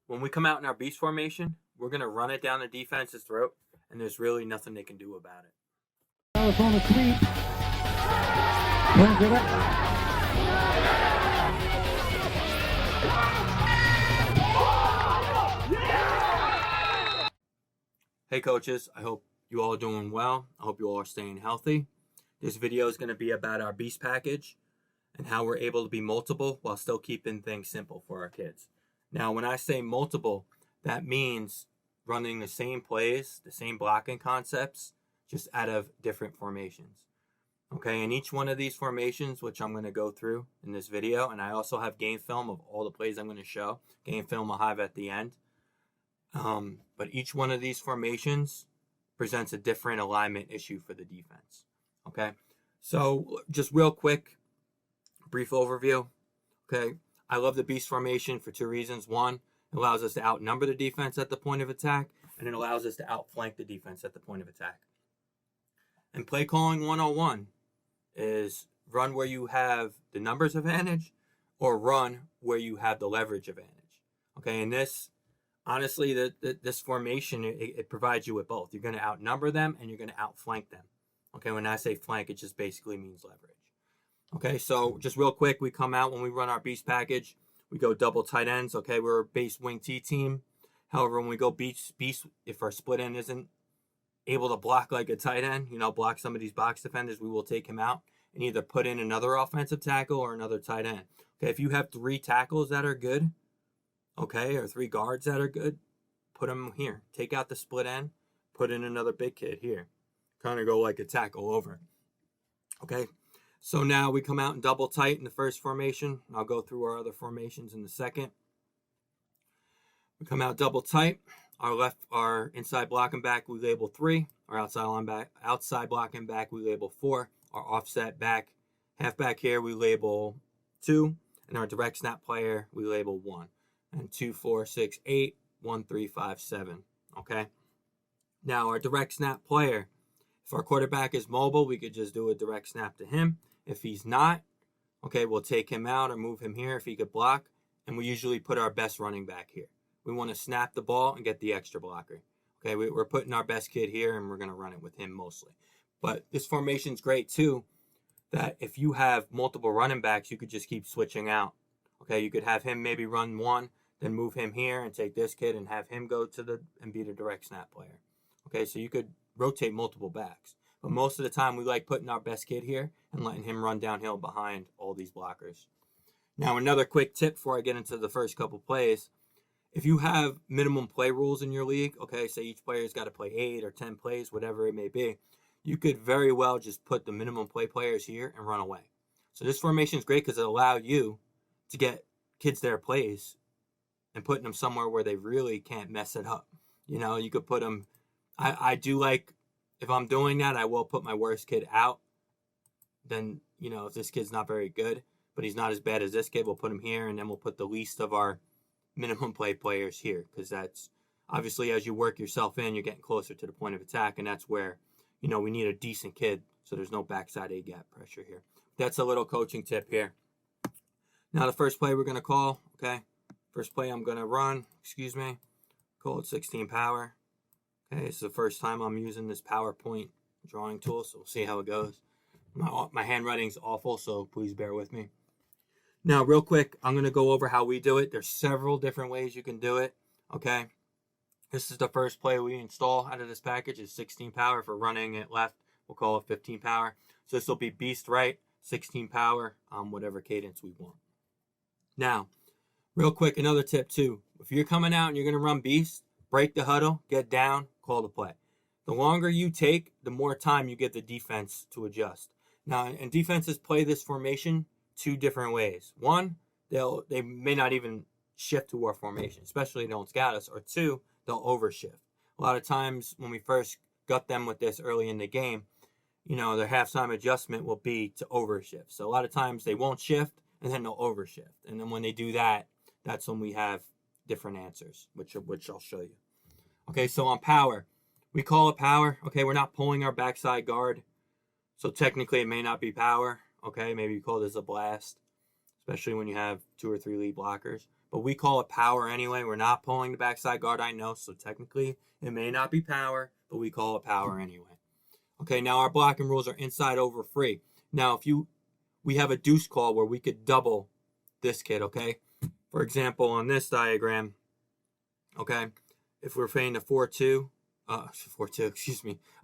When we come out in our beast formation, we're going to run it down the defense's throat, and there's really nothing they can do about it. Arizona sweep. Brings it up. Hey coaches, I hope you all are doing well. I hope you all are staying healthy. This video is going to be about our beast package and how we're able to be multiple while still keeping things simple for our kids. Now, when I say multiple, that means running the same plays, the same blocking concepts, just out of different formations. Okay, and each one of these formations, which I'm going to go through in this video, and I also have game film of all the plays I'm going to show. Game film I'll have at the end. But each one of these formations presents a different alignment issue for the defense. Okay, so just real quick, brief overview. Okay, I love the beast formation for two reasons. One, it allows us to outnumber the defense at the point of attack, and it allows us to outflank the defense at the point of attack. And play calling 101 is run where you have the numbers advantage or run where you have the leverage advantage. Okay, and this, honestly, this formation, it provides you with both. You're going to outnumber them and you're going to outflank them. Okay, when I say flank, it just basically means leverage. Okay, so just real quick, we come out when we run our beast package, we go double tight ends. Okay, we're a base wing T team. However, when we go beast, if our split end isn't able to block like a tight end, block some of these box defenders, we will take him out and either put in another offensive tackle or another tight end. Okay, if you have 3 tackles that are good, okay, or 3 guards that are good, put them here. Take out the split end, put in another big kid here. Kind of go like a tackle over. Okay, so now we come out in double tight in the first formation. I'll go through our other formations in the second. We come out double tight. Our inside blocking back, we label 3. Our outside blocking back, we label 4. Our offset back, halfback here, we label 2. And our direct snap player, we label 1. And 2, 4, 6, 8, 1, 3, 5, 7. Okay. Now our direct snap player, if our quarterback is mobile, we could just do a direct snap to him. If he's not, okay, we'll take him out or move him here if he could block. And we usually put our best running back here. We want to snap the ball and get the extra blocker. Okay, we're putting our best kid here and we're going to run it with him mostly. But this formation's great too, that if you have multiple running backs, you could just keep switching out. Okay, you could have him maybe run 1, then move him here and take this kid and have him go to and be the direct snap player. Okay, so you could rotate multiple backs. But most of the time, we like putting our best kid here and letting him run downhill behind all these blockers. Now, another quick tip before I get into the first couple plays. If you have minimum play rules in your league, okay, say each player's got to play 8 or 10 plays, whatever it may be, you could very well just put the minimum play players here and run away. So this formation is great because it allows you to get kids their plays and putting them somewhere where they really can't mess it up. You could put them, I do like, if I'm doing that, I will put my worst kid out. Then, if this kid's not very good, but he's not as bad as this kid, we'll put him here, and then we'll put the least of our minimum play players here, because that's, obviously, as you work yourself in, you're getting closer to the point of attack, and that's where, we need a decent kid, so there's no backside A-gap pressure here. That's a little coaching tip here. Now, the first play we're going to call, okay, first play I'm going to run, call it 16 power. Okay, it's the first time I'm using this PowerPoint drawing tool, so we'll see how it goes. My handwriting's awful, so please bear with me. Now, real quick, I'm going to go over how we do it. There's several different ways you can do it, okay? This is the first play we install out of this package. It's 16 power. For running it left, we'll call it 15 power. So this will be beast right, 16 power, whatever cadence we want. Now, real quick, another tip too. If you're coming out and you're going to run beast, break the huddle, get down, call the play. The longer you take, the more time you get the defense to adjust. Now, and defenses play this formation 2 different ways. One, they may not even shift to our formation, especially if they don't scout us. Or 2, they'll overshift. A lot of times when we first got them with this early in the game, their halftime adjustment will be to overshift. So a lot of times they won't shift and then they'll overshift. And then when they do that, that's when we have different answers, which I'll show you. Okay, so on power, we call it power. Okay, we're not pulling our backside guard. So technically it may not be power. Okay, maybe you call this a blast, especially when you have 2 or 3 lead blockers. but we call it power anyway. We're not pulling the backside guard, I know, so technically it may not be power, but we call it power anyway. Okay, now our blocking rules are inside over free. Now, we have a deuce call where we could double this kid, okay? For example, on this diagram, okay, if we're playing a 4-2, a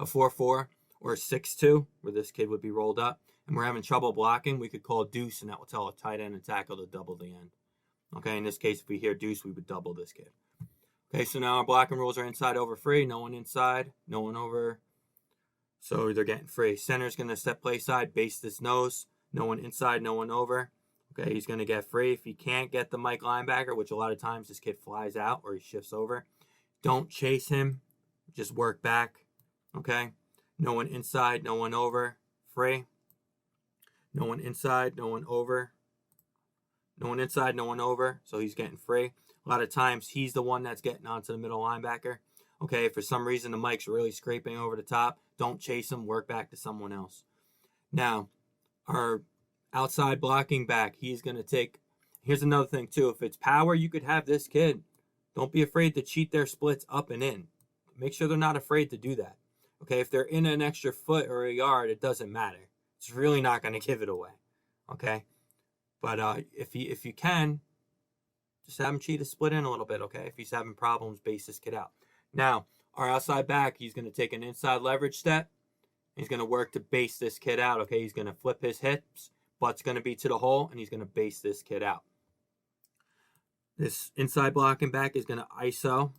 4-4 or a 6-2, where this kid would be rolled up, and we're having trouble blocking, we could call deuce, and that will tell a tight end and tackle to double the end. Okay, in this case, if we hear deuce, we would double this kid. Okay, so now our blocking rules are inside over free. No one inside, no one over. So they're getting free. Center's going to step play side, base this nose. No one inside, no one over. Okay, he's going to get free. If he can't get the Mike linebacker, which a lot of times this kid flies out or he shifts over, don't chase him. Just work back. Okay, no one inside, no one over. Free. No one inside, no one over. No one inside, no one over. So he's getting free. A lot of times he's the one that's getting onto the middle linebacker. Okay, if for some reason the Mike's really scraping over the top, don't chase him. Work back to someone else. Now, our outside blocking back, he's going to take. Here's another thing, too. If it's power, you could have this kid. Don't be afraid to cheat their splits up and in. Make sure they're not afraid to do that. Okay, if they're in an extra foot or a yard, it doesn't matter. It's really not going to give it away. Okay, but if you can, just have him cheat a split in a little bit. Okay, if he's having problems, base this kid out. Now, our outside back, he's going to take an inside leverage step. He's going to work to base this kid out. Okay, he's going to flip his hips. Butt's going to be to the hole, and he's going to base this kid out. This inside blocking back is going to ISO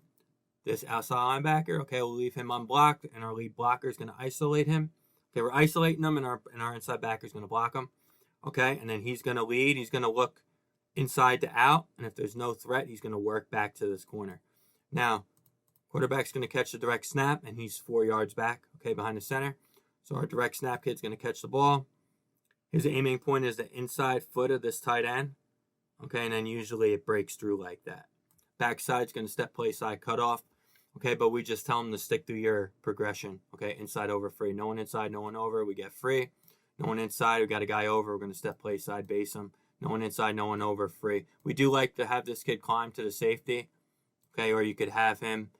this outside linebacker. Okay, we'll leave him unblocked, and our lead blocker is going to isolate him. Okay, we're isolating him, and our inside backer is going to block him. Okay, and then he's going to lead. He's going to look inside to out, and if there's no threat, he's going to work back to this corner. Now, quarterback's going to catch the direct snap, and he's 4 yards back, okay, behind the center. So our direct snap kid's going to catch the ball. His aiming point is the inside foot of this tight end, okay, and then usually it breaks through like that. Backside's going to step play side cutoff, okay, but we just tell him to stick through your progression, okay, inside over free. No one inside, no one over, we get free. No one inside, we got a guy over, we're going to step play side, base him. No one inside, no one over, free. We do like to have this kid climb to the safety, okay, or you could have him,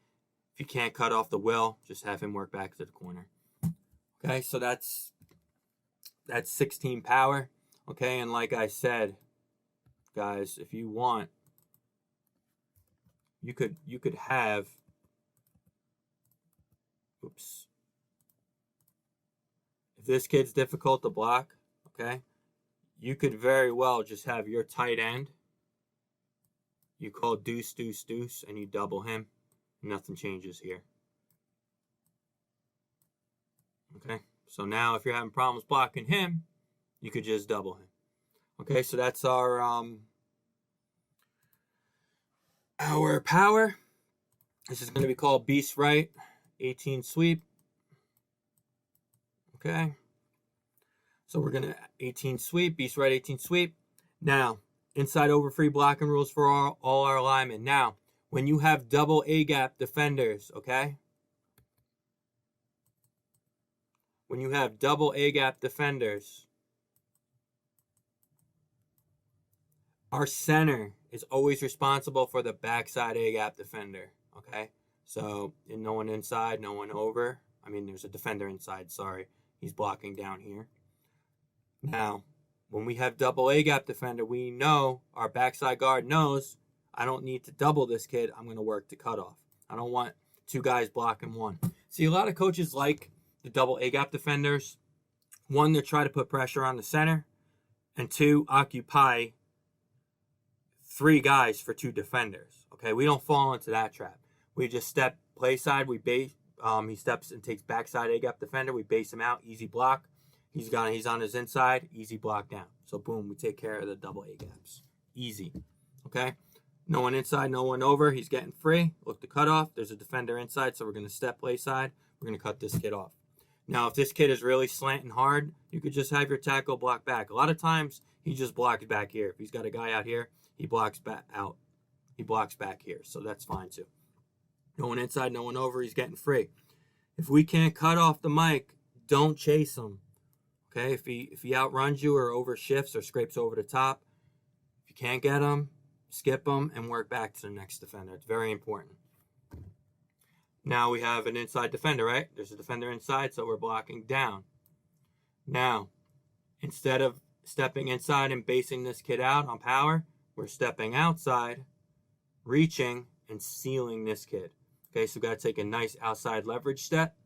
if you can't cut off the will, just have him work back to the corner. Okay, so that's 16 power, okay, and like I said, guys, if you want, you could have, if this kid's difficult to block, okay, you could very well just have your tight end, you call deuce, deuce, deuce, and you double him. Nothing changes here. Okay, so now if you're having problems blocking him, you could just double him. Okay, so that's our power. This is going to be called Beast Right 18 sweep. Okay, so we're going to 18 sweep, Beast Right 18 sweep. Now, inside over free blocking rules for all our linemen. Now, when you have double A-gap defenders, okay? When you have double A-gap defenders, our center is always responsible for the backside A-gap defender, okay? So, no one inside, no one over. I mean, there's a defender inside, sorry. He's blocking down here. Now, when we have double A-gap defender, we know, our backside guard knows, I don't need to double this kid. I'm going to work to cutoff. I don't want two guys blocking one. See, a lot of coaches like the double A-gap defenders. One, to try to put pressure on the center. And two, occupy 3 guys for 2 defenders. Okay, we don't fall into that trap. We just step play side. We base. He steps and takes backside A-gap defender. We base him out. Easy block. He's on his inside. Easy block down. So boom, we take care of the double A-gaps. Easy. Okay. No one inside, no one over. He's getting free. Look to cut off. There's a defender inside, so we're going to step play side. We're going to cut this kid off. Now, if this kid is really slanting hard, you could just have your tackle block back. A lot of times, he just blocks back here. If he's got a guy out here, he blocks back out. He blocks back here, so that's fine too. No one inside, no one over. He's getting free. If we can't cut off the Mike, don't chase him. Okay, if he outruns you or overshifts or scrapes over the top, if you can't get him, skip them, and work back to the next defender. It's very important. Now we have an inside defender, right? There's a defender inside, so we're blocking down. Now, instead of stepping inside and basing this kid out on power, we're stepping outside, reaching, and sealing this kid. Okay, so we've got to take a nice outside leverage step,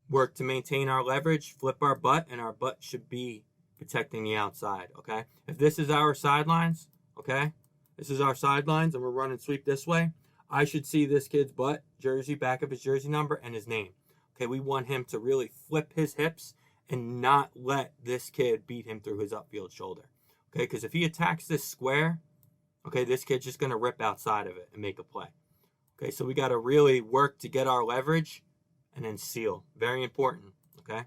work to maintain our leverage, flip our butt, and our butt should be protecting the outside, okay? If this is our sidelines, okay, this is our sidelines, and we're running sweep this way, I should see this kid's butt, jersey, back of his jersey number, and his name. Okay, we want him to really flip his hips and not let this kid beat him through his upfield shoulder. Okay, because if he attacks this square, okay, this kid's just going to rip outside of it and make a play. Okay, so we got to really work to get our leverage and then seal. Very important, okay?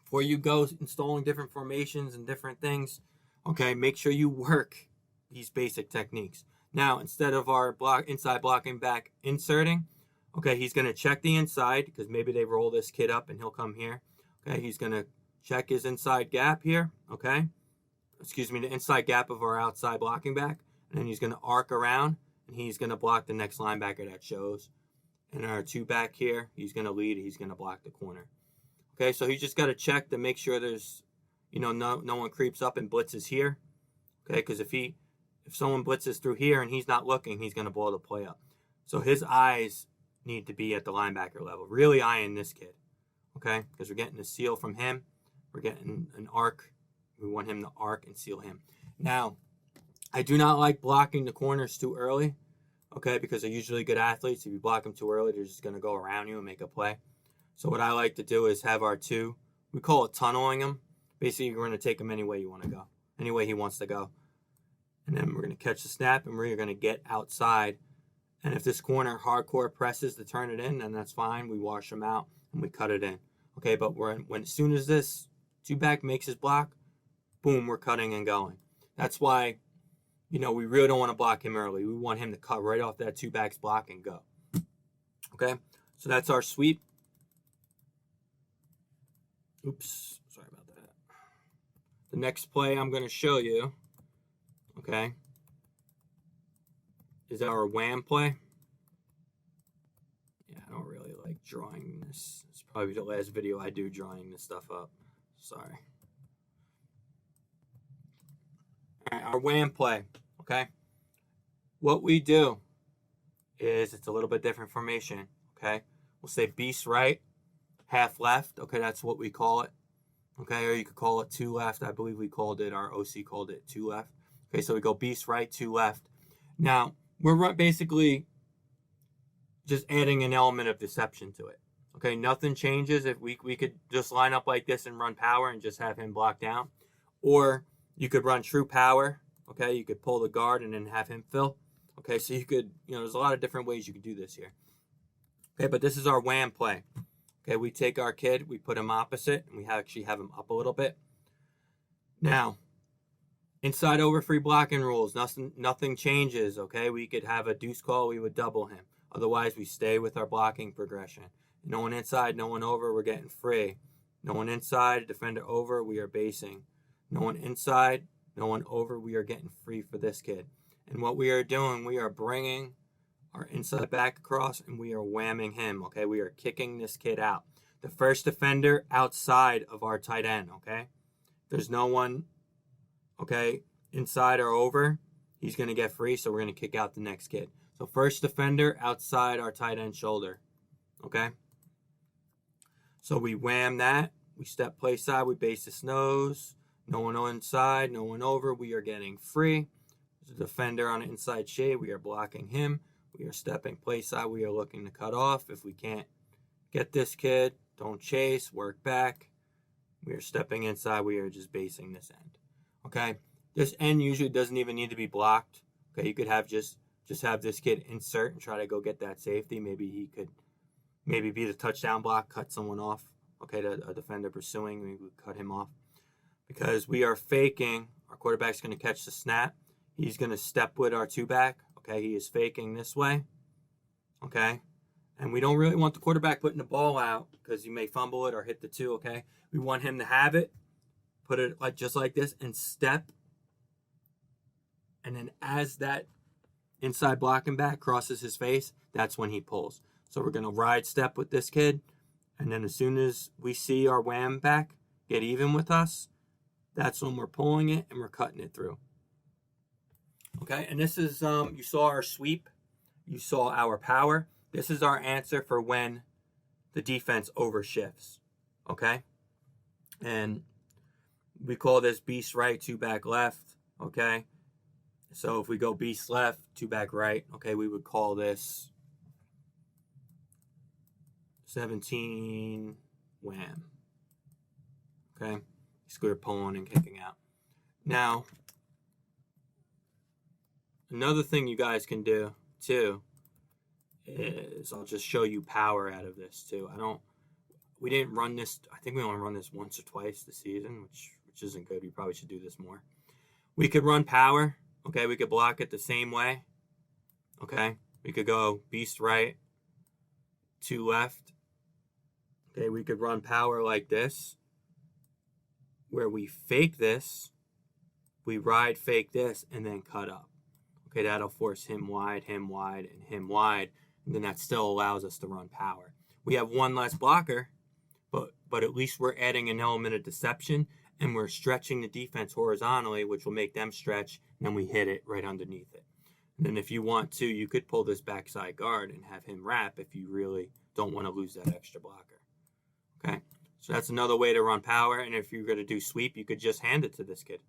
Before you go installing different formations and different things, okay, make sure you work these basic techniques. Now, instead of our inside blocking back inserting, okay, he's going to check the inside because maybe they roll this kid up and he'll come here. Okay, he's going to check his inside gap here, okay? Excuse me, the inside gap of our outside blocking back. And then he's going to arc around, and he's going to block the next linebacker that shows. And our two back here, he's going to lead, he's going to block the corner. Okay, so he's just got to check to make sure there's, no one creeps up and blitzes here. Okay, because if someone blitzes through here and he's not looking, he's going to blow the play up. So his eyes need to be at the linebacker level, really eyeing this kid. Okay, because we're getting a seal from him. We're getting an arc. We want him to arc and seal him. Now, I do not like blocking the corners too early, okay, because they're usually good athletes. If you block them too early, they're just going to go around you and make a play. So what I like to do is have our two, we call it tunneling him. Basically, we're going to take him any way you want to go, any way he wants to go. And then we're going to catch the snap, and we're going to get outside. And if this corner hardcore presses to turn it in, then that's fine. We wash him out, and we cut it in. Okay, but as soon as this two-back makes his block, boom, we're cutting and going. That's why, we really don't want to block him early. We want him to cut right off that two-back's block and go. Okay, so that's our sweep. Oops, sorry about that. The next play I'm going to show you, okay, is our wham play. Yeah, I don't really like drawing this. It's probably the last video I do drawing this stuff up. Sorry. All right, our wham play, okay? What we do is it's a little bit different formation, okay? We'll say beast right, half left, okay? That's what we call it, okay? Or you could call it two left. I believe we called it, our OC called it two left. Okay, so we go beast right, two left. Now, we're basically just adding an element of deception to it. Okay, nothing changes. If we could just line up like this and run power and just have him block down. Or you could run true power. Okay, you could pull the guard and then have him fill. Okay, so you could, there's a lot of different ways you could do this here. Okay, but this is our wham play. Okay, we take our kid, we put him opposite, and we actually have him up a little bit. Now, inside over free blocking rules, nothing changes, okay? We could have a deuce call, we would double him. Otherwise, we stay with our blocking progression. No one inside, no one over, we're getting free. No one inside, defender over, we are basing. No one inside, no one over, we are getting free for this kid. And what we are doing, we are bringing our inside back across and we are whamming him, okay? We are kicking this kid out. The first defender outside of our tight end, okay? There's no one, okay, inside or over, he's going to get free, so we're going to kick out the next kid. So first defender outside our tight end shoulder, okay? So we wham that. We step play side. We base this nose. No one inside, no one over. We are getting free. There's a defender on the inside shade. We are blocking him. We are stepping play side. We are looking to cut off. If we can't get this kid, don't chase. Work back. We are stepping inside. We are just basing this end. Okay? This end usually doesn't even need to be blocked. Okay? You could have just have this kid insert and try to go get that safety. Maybe he could be the touchdown block, cut someone off. Okay, a defender pursuing, we would cut him off. Because we are faking, our quarterback's going to catch the snap. He's going to step with our two-back. Okay, he is faking this way. Okay, and we don't really want the quarterback putting the ball out because you may fumble it or hit the two, okay? We want him to have it, put it just like this, and step And then as that inside blocking back crosses his face, that's when he pulls. So we're going to ride step with this kid. And then as soon as we see our wham back get even with us, that's when we're pulling it and we're cutting it through. Okay, and this is, you saw our sweep. You saw our power. This is our answer for when the defense overshifts. Okay? And we call this beast right, 2 back left. Okay? So if we go beast left, 2 back right, okay, we would call this 17 wham. Okay? Basically, we're pulling and kicking out. Now, another thing you guys can do too is I'll just show you power out of this too. We didn't run this. I think we only run this once or twice this season, which isn't good. We probably should do this more. We could run power. Okay, we could block it the same way. Okay, we could go beast right, 2 left. Okay, we could run power like this, where we fake this, we ride fake this, and then cut up. Okay, that'll force him wide, and him wide, and then that still allows us to run power. We have one less blocker, but at least we're adding an element of deception, and we're stretching the defense horizontally, which will make them stretch, and then we hit it right underneath it. And then if you want to, you could pull this backside guard and have him wrap if you really don't want to lose that extra blocker. Okay, so that's another way to run power, and if you're going to do sweep, you could just hand it to this kid.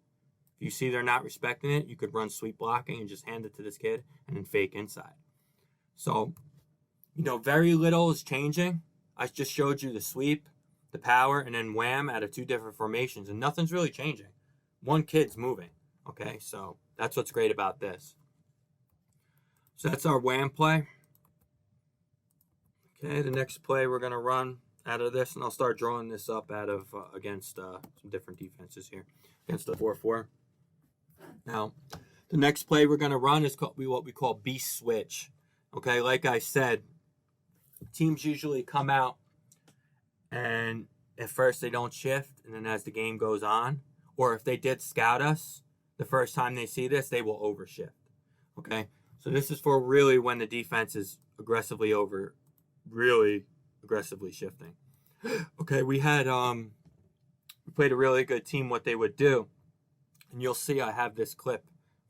If you see they're not respecting it, you could run sweep blocking and just hand it to this kid and then fake inside. So, very little is changing. I just showed you the sweep, the power, and then wham out of 2 different formations, and nothing's really changing. One kid's moving. Okay, so that's what's great about this. So that's our wham play. Okay, the next play we're going to run out of this, and I'll start drawing this up out of against some different defenses here, against the 4-4. Now, the next play we're going to run is what we call beast switch. Okay, like I said, teams usually come out and at first they don't shift, and then as the game goes on, or if they did scout us, the first time they see this, they will overshift. Okay, so this is for really when the defense is really aggressively shifting. Okay, we played a really good team. What they would do, and you'll see I have this clip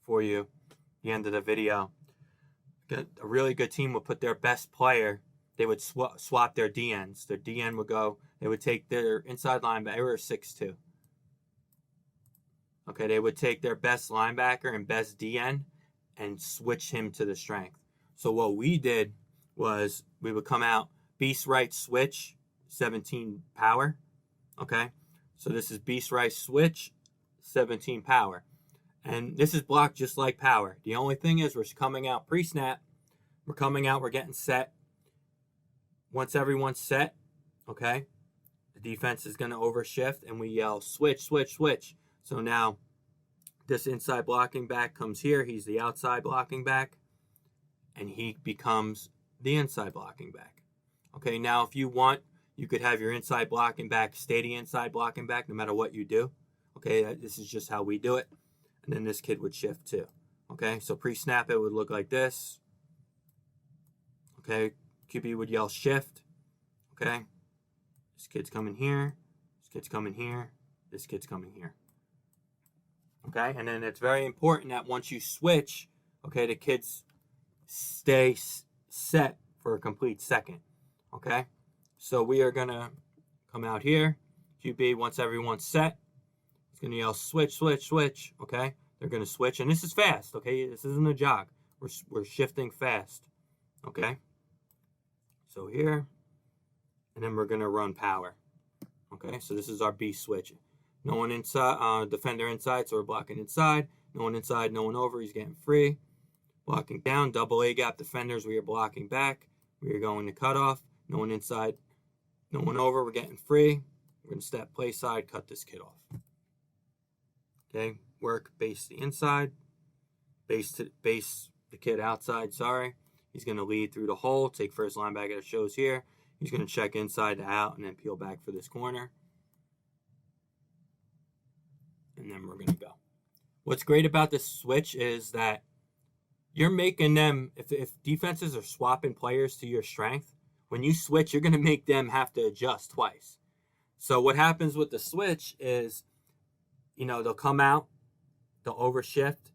for you at the end of the video. A really good team would put their best player. They would swap their DNs. Their DN would go. They would take their inside linebacker, 6'2". Okay, they would take their best linebacker and best DN and switch him to the strength. So what we did was we would come out beast right switch, 17 power. Okay, so this is beast right switch, 17 power. And this is blocked just like power. The only thing is we're coming out pre-snap. We're coming out, we're getting set. Once everyone's set, okay, the defense is going to overshift, and we yell switch, switch, switch. So now this inside blocking back comes here. He's the outside blocking back, and he becomes the inside blocking back. Okay, now if you want, you could have your inside blocking back stay the inside blocking back no matter what you do. Okay, this is just how we do it. And then this kid would shift too. Okay, so pre-snap it would look like this. Okay, QB would yell shift. Okay, this kid's coming here. This kid's coming here. This kid's coming here. Okay, and then it's very important that once you switch, okay, the kids stay set for a complete second. Okay, so we are going to come out here. QB, once everyone's set, it's going to yell switch, switch, switch. Okay, they're going to switch, and this is fast. Okay, this isn't a jog. We're shifting fast. Okay, so here, and then we're going to run power. Okay, so this is our beast switch. No one inside, defender inside, so we're blocking inside. No one inside, no one over. He's getting free. Blocking down, double A gap defenders. We are blocking back. We are going to cut off. No one inside, no one over. We're getting free. We're going to step play side, cut this kid off. Okay, work base the inside, base the kid outside. Sorry, he's going to lead through the hole. Take first linebacker that shows here. He's going to check inside to out and then peel back for this corner. And then we're going to go. What's great about this switch is that you're making them, if defenses are swapping players to your strength, when you switch, you're going to make them have to adjust twice. So what happens with the switch is, they'll come out, they'll overshift,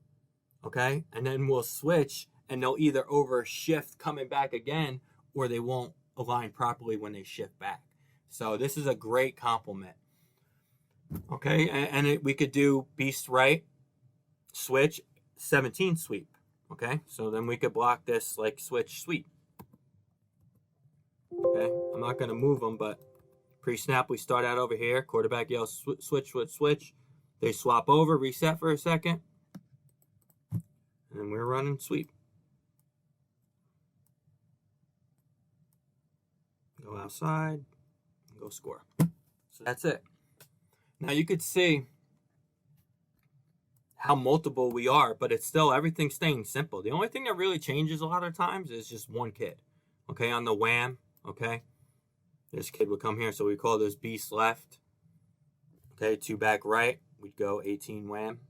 okay? And then we'll switch, and they'll either overshift coming back again, or they won't align properly when they shift back. So this is a great compliment. Okay, and we could do beast right, switch, 17 sweep. Okay, so then we could block this like switch sweep. Okay, I'm not going to move them, but pre-snap, we start out over here. Quarterback yells switch, switch, switch. They swap over, reset for a second. And we're running sweep. Go outside, go score. So that's it. Now you could see how multiple we are, but it's still, everything's staying simple. The only thing that really changes a lot of times is just one kid. Okay, on the wham, okay? This kid would come here, so we call this beast left. Okay, 2 back right, we'd go 18 wham.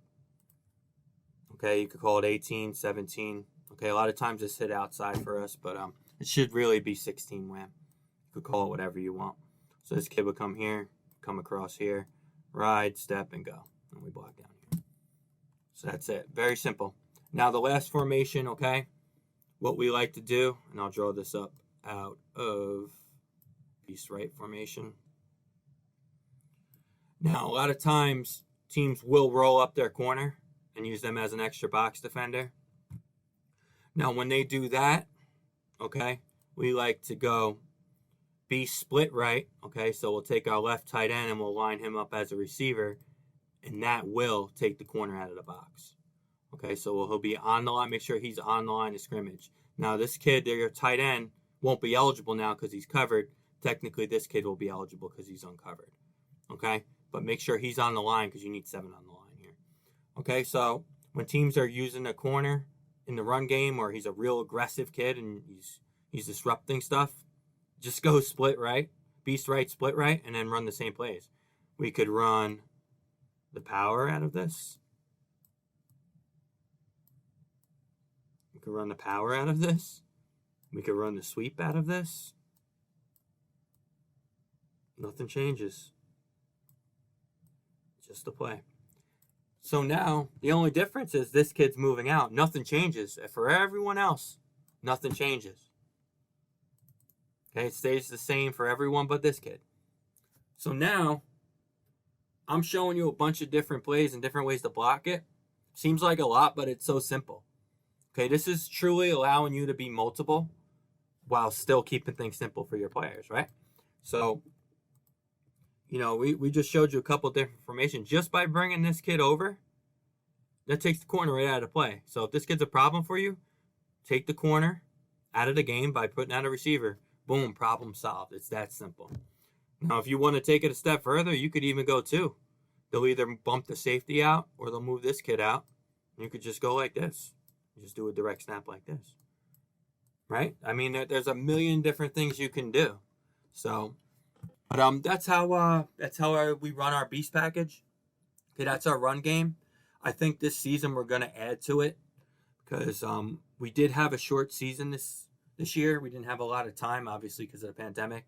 Okay, you could call it 18, 17. Okay, a lot of times it's hit outside for us, but it should really be 16 wham. You could call it whatever you want. So this kid would come here, come across here, ride, step, and go. And we block down here. So that's it. Very simple. Now the last formation, okay, what we like to do, and I'll draw this up out of beast right formation. Now, a lot of times teams will roll up their corner and use them as an extra box defender. Now, when they do that, okay, we like to go beast split right, okay, so we'll take our left tight end and we'll line him up as a receiver, and that will take the corner out of the box. Okay, so he'll be on the line, make sure he's on the line of scrimmage. Now, this kid, their tight end, won't be eligible now because he's covered. Technically, this kid will be eligible because he's uncovered. Okay, but make sure he's on the line because you need 7 on the line here. Okay, so when teams are using a corner in the run game, or he's a real aggressive kid and he's disrupting stuff, just go split right, beast right, split right, and then run the same plays. We could run the power out of this. We could run the power out of this. We could run the sweep out of this. Nothing changes. Just the play. So now, the only difference is this kid's moving out. Nothing changes. For everyone else, nothing changes. Okay, it stays the same for everyone but this kid. So now, I'm showing you a bunch of different plays and different ways to block it. Seems like a lot, but it's so simple. Okay, this is truly allowing you to be multiple while still keeping things simple for your players, right? So, we just showed you a couple different formations. Just by bringing this kid over, that takes the corner right out of play. So if this kid's a problem for you, take the corner out of the game by putting out a receiver. Boom, problem solved. It's that simple. Now, if you want to take it a step further, you could even go 2. They'll either bump the safety out or they'll move this kid out. You could just go like this. Just do a direct snap like this. Right? I mean, there's a million different things you can do. So, but that's how we run our beast package. Okay, that's our run game. I think this season we're going to add to it because we did have a short season this year. We didn't have a lot of time, obviously, because of the pandemic.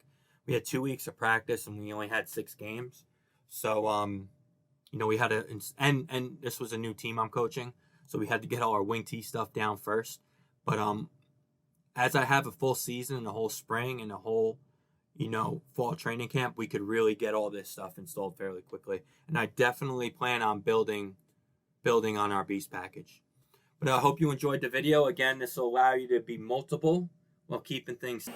We had 2 weeks of practice and we only had 6 games. So, we had and this was a new team I'm coaching. So we had to get all our wing tee stuff down first. But as I have a full season and the whole spring and the whole, fall training camp, we could really get all this stuff installed fairly quickly. And I definitely plan on building on our beast package. But I hope you enjoyed the video. Again, this will allow you to be multiple while keeping things